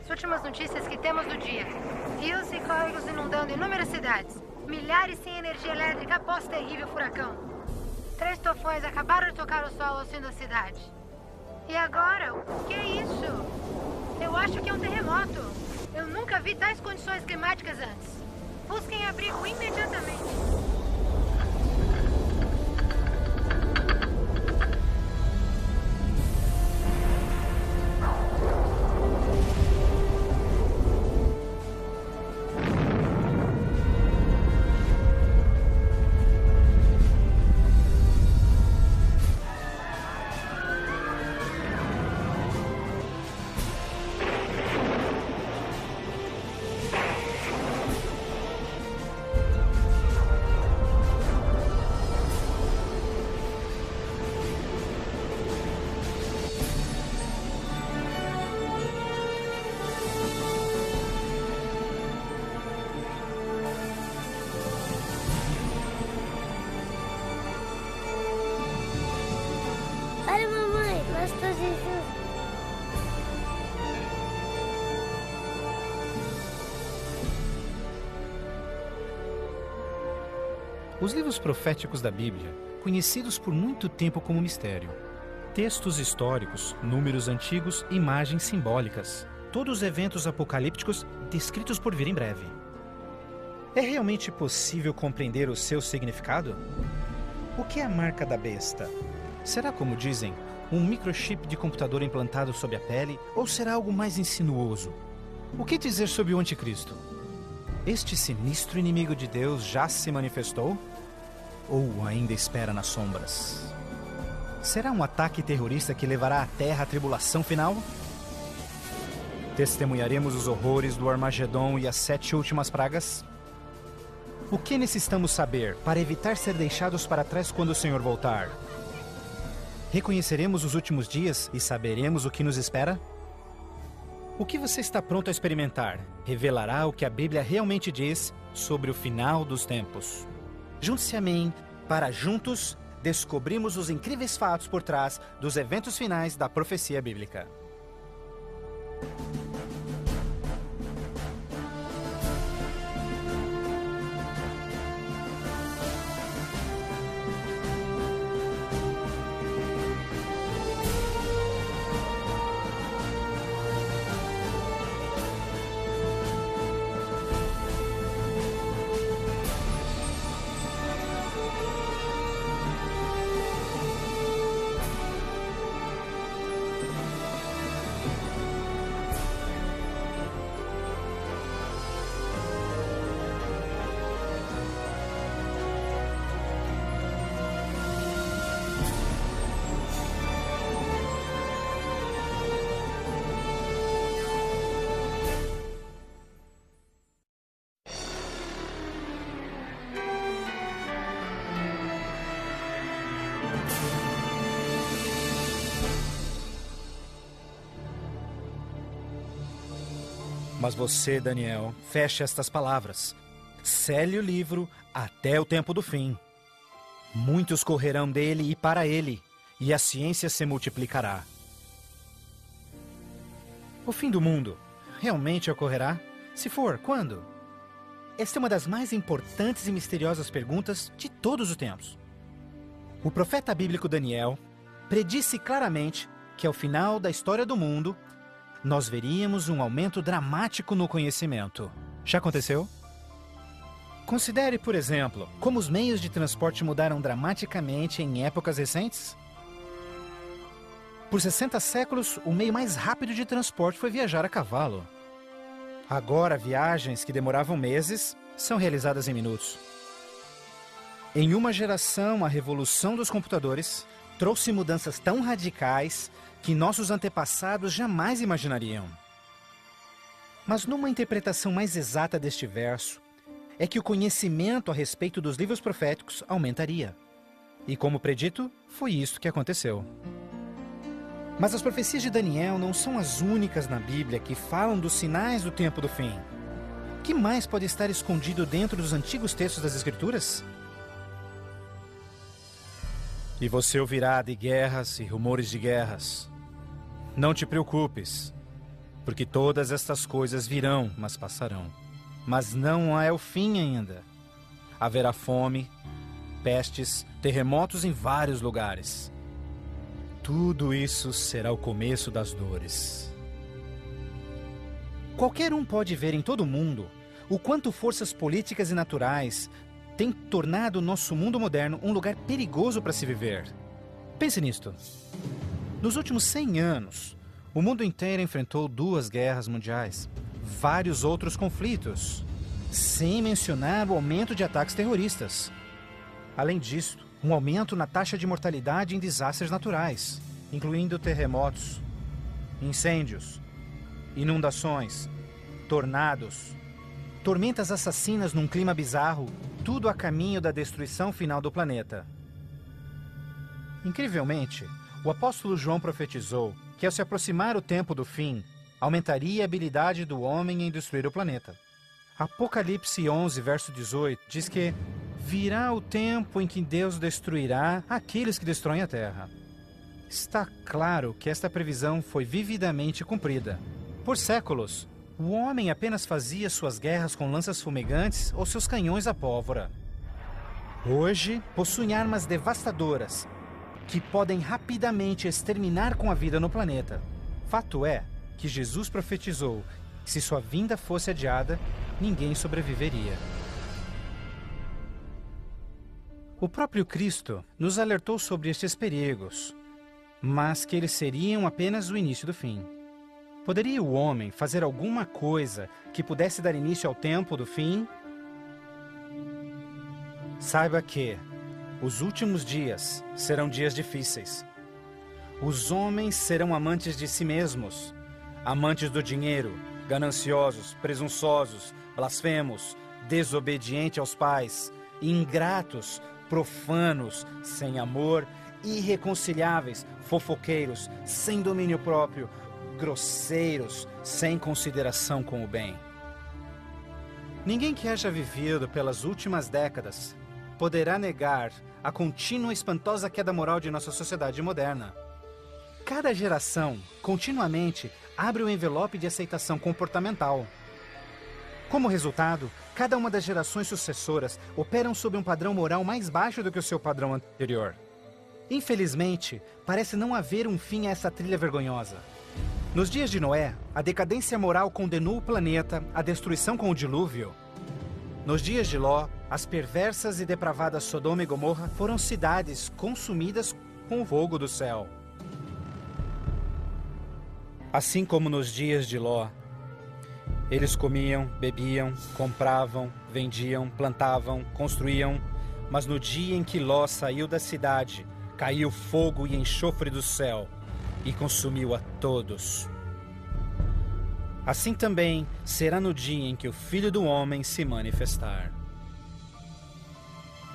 As últimas notícias que temos do dia. Rios e córregos inundando inúmeras cidades. Milhares sem energia elétrica após terrível furacão. 3 tufões acabaram de tocar o solo ao fim da cidade. E agora? O que é isso? Eu acho que é um terremoto. Eu nunca vi tais condições climáticas antes. Busquem abrigo imediatamente. Olha, mamãe, nós todos Jesus. Os livros proféticos da Bíblia, conhecidos por muito tempo como mistério. Textos históricos, números antigos, imagens simbólicas. Todos eventos apocalípticos descritos por vir em breve. É realmente possível compreender o seu significado? O que é a marca da besta? Será, como dizem, um microchip de computador implantado sob a pele, ou será algo mais insinuoso? O que dizer sobre o anticristo? Este sinistro inimigo de Deus já se manifestou? Ou ainda espera nas sombras? Será um ataque terrorista que levará a Terra à tribulação final? Testemunharemos os horrores do Armagedon e as 7 últimas pragas? O que necessitamos saber para evitar ser deixados para trás quando o Senhor voltar? Reconheceremos os últimos dias e saberemos o que nos espera? O que você está pronto a experimentar revelará o que a Bíblia realmente diz sobre o final dos tempos. Junte-se a mim para juntos descobrirmos os incríveis fatos por trás dos eventos finais da profecia bíblica. Mas você, Daniel, feche estas palavras. Cele o livro até o tempo do fim. Muitos correrão dele e para ele, e a ciência se multiplicará. O fim do mundo realmente ocorrerá? Se for, quando? Esta é uma das mais importantes e misteriosas perguntas de todos os tempos. O profeta bíblico Daniel predisse claramente que ao final da história do mundo, nós veríamos um aumento dramático no conhecimento. Já aconteceu? Considere, por exemplo, como os meios de transporte mudaram dramaticamente em épocas recentes. Por 60 séculos, o meio mais rápido de transporte foi viajar a cavalo. Agora, viagens que demoravam meses são realizadas em minutos. Em uma geração, a revolução dos computadores trouxe mudanças tão radicais que nossos antepassados jamais imaginariam. Mas numa interpretação mais exata deste verso, é que o conhecimento a respeito dos livros proféticos aumentaria. E como predito, foi isso que aconteceu. Mas as profecias de Daniel não são as únicas na Bíblia que falam dos sinais do tempo do fim. que mais pode estar escondido dentro dos antigos textos das Escrituras? E você ouvirá de guerras e rumores de guerras. Não te preocupes, porque todas estas coisas virão, mas passarão. Mas não é o fim ainda. Haverá fome, pestes, terremotos em vários lugares. Tudo isso será o começo das dores. Qualquer um pode ver em todo o mundo o quanto forças políticas e naturais têm tornado o nosso mundo moderno um lugar perigoso para se viver. Pense nisto. Nos últimos 100 anos, o mundo inteiro enfrentou 2 guerras mundiais, vários outros conflitos, sem mencionar o aumento de ataques terroristas. Além disso, um aumento na taxa de mortalidade em desastres naturais, incluindo terremotos, incêndios, inundações, tornados, tormentas assassinas num clima bizarro, tudo a caminho da destruição final do planeta. Incrivelmente, o apóstolo João profetizou que ao se aproximar o tempo do fim, aumentaria a habilidade do homem em destruir o planeta. Apocalipse 11, verso 18, diz que virá o tempo em que Deus destruirá aqueles que destroem a terra. Está claro que esta previsão foi vividamente cumprida. Por séculos, o homem apenas fazia suas guerras com lanças fumegantes ou seus canhões a pólvora. Hoje, possuem armas devastadoras que podem rapidamente exterminar com a vida no planeta. Fato é que Jesus profetizou que se sua vinda fosse adiada, ninguém sobreviveria. O próprio Cristo nos alertou sobre estes perigos, mas que eles seriam apenas o início do fim. Poderia o homem fazer alguma coisa que pudesse dar início ao tempo do fim? Saiba que os últimos dias serão dias difíceis. Os homens serão amantes de si mesmos, amantes do dinheiro, gananciosos, presunçosos, blasfemos, desobedientes aos pais, ingratos, profanos, sem amor, irreconciliáveis, fofoqueiros, sem domínio próprio, grosseiros, sem consideração com o bem. Ninguém que haja vivido pelas últimas décadas poderá negar a contínua e espantosa queda moral de nossa sociedade moderna. Cada geração, continuamente, abre o envelope de aceitação comportamental. Como resultado, cada uma das gerações sucessoras operam sob um padrão moral mais baixo do que o seu padrão anterior. Infelizmente, parece não haver um fim a essa trilha vergonhosa. Nos dias de Noé, a decadência moral condenou o planeta à destruição com o dilúvio. Nos dias de Ló, as perversas e depravadas Sodoma e Gomorra foram cidades consumidas com o fogo do céu. Assim como nos dias de Ló, eles comiam, bebiam, compravam, vendiam, plantavam, construíam, mas no dia em que Ló saiu da cidade, caiu fogo e enxofre do céu e consumiu a todos. Assim também será no dia em que o Filho do Homem se manifestar.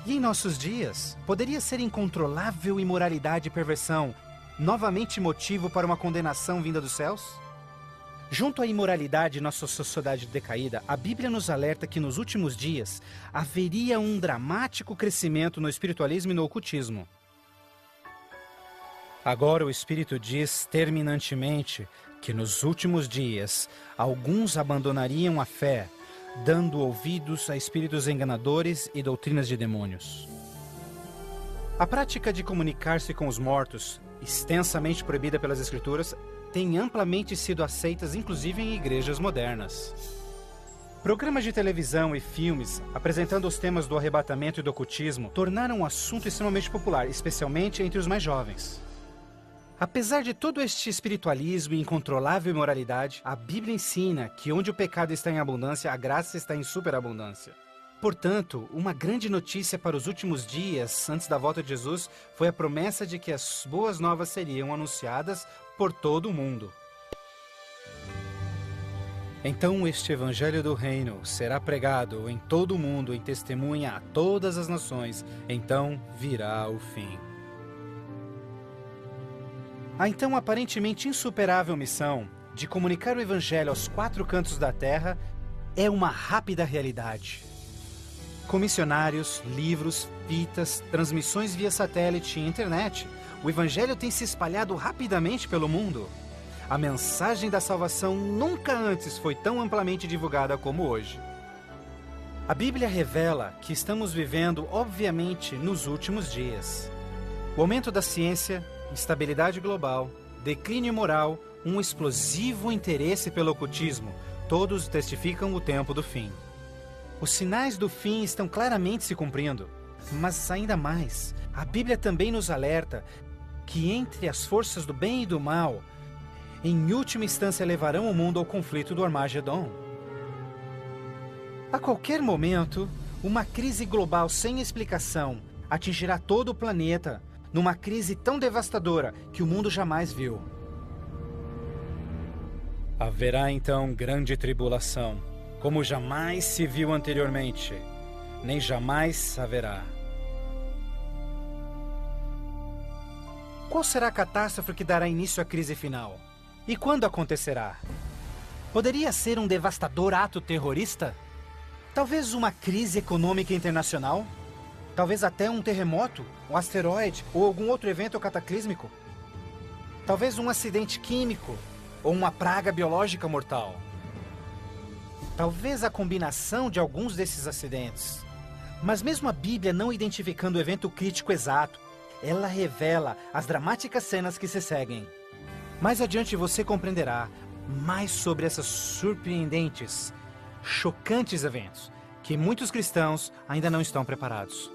E em nossos dias, poderia ser incontrolável imoralidade e perversão novamente motivo para uma condenação vinda dos céus? Junto à imoralidade em nossa sociedade decaída, a Bíblia nos alerta que nos últimos dias haveria um dramático crescimento no espiritualismo e no ocultismo. Agora o Espírito diz terminantemente que nos últimos dias alguns abandonariam a fé, dando ouvidos a espíritos enganadores e doutrinas de demônios. A prática de comunicar-se com os mortos, extensamente proibida pelas Escrituras, tem amplamente sido aceitas inclusive em igrejas modernas. Programas de televisão e filmes apresentando os temas do arrebatamento e do ocultismo tornaram um assunto extremamente popular, especialmente entre os mais jovens. Apesar de todo este espiritualismo e incontrolável imoralidade, a Bíblia ensina que onde o pecado está em abundância, a graça está em superabundância. Portanto, uma grande notícia para os últimos dias, antes da volta de Jesus, foi a promessa de que as boas novas seriam anunciadas por todo o mundo. Então este evangelho do reino será pregado em todo o mundo em testemunha a todas as nações, então virá o fim. A então aparentemente insuperável missão de comunicar o Evangelho aos 4 cantos da terra é uma rápida realidade. Com missionários, livros, fitas, transmissões via satélite e internet, o Evangelho tem se espalhado rapidamente pelo mundo. A mensagem da salvação nunca antes foi tão amplamente divulgada como hoje. A Bíblia revela que estamos vivendo, obviamente, nos últimos dias. O aumento da ciência, instabilidade global, declínio moral, um explosivo interesse pelo ocultismo, todos testificam o tempo do fim. Os sinais do fim estão claramente se cumprindo, mas ainda mais, a Bíblia também nos alerta que entre as forças do bem e do mal, em última instância levarão o mundo ao conflito do Armagedon. A qualquer momento, uma crise global sem explicação atingirá todo o planeta, numa crise tão devastadora que o mundo jamais viu. Haverá então grande tribulação, como jamais se viu anteriormente, nem jamais haverá. Qual será a catástrofe que dará início à crise final? E quando acontecerá? Poderia ser um devastador ato terrorista? Talvez uma crise econômica internacional? Talvez até um terremoto, um asteroide ou algum outro evento cataclísmico? Talvez um acidente químico ou uma praga biológica mortal? Talvez a combinação de alguns desses acidentes. Mas mesmo a Bíblia não identificando o evento crítico exato, ela revela as dramáticas cenas que se seguem. Mais adiante você compreenderá mais sobre esses surpreendentes, chocantes eventos que muitos cristãos ainda não estão preparados.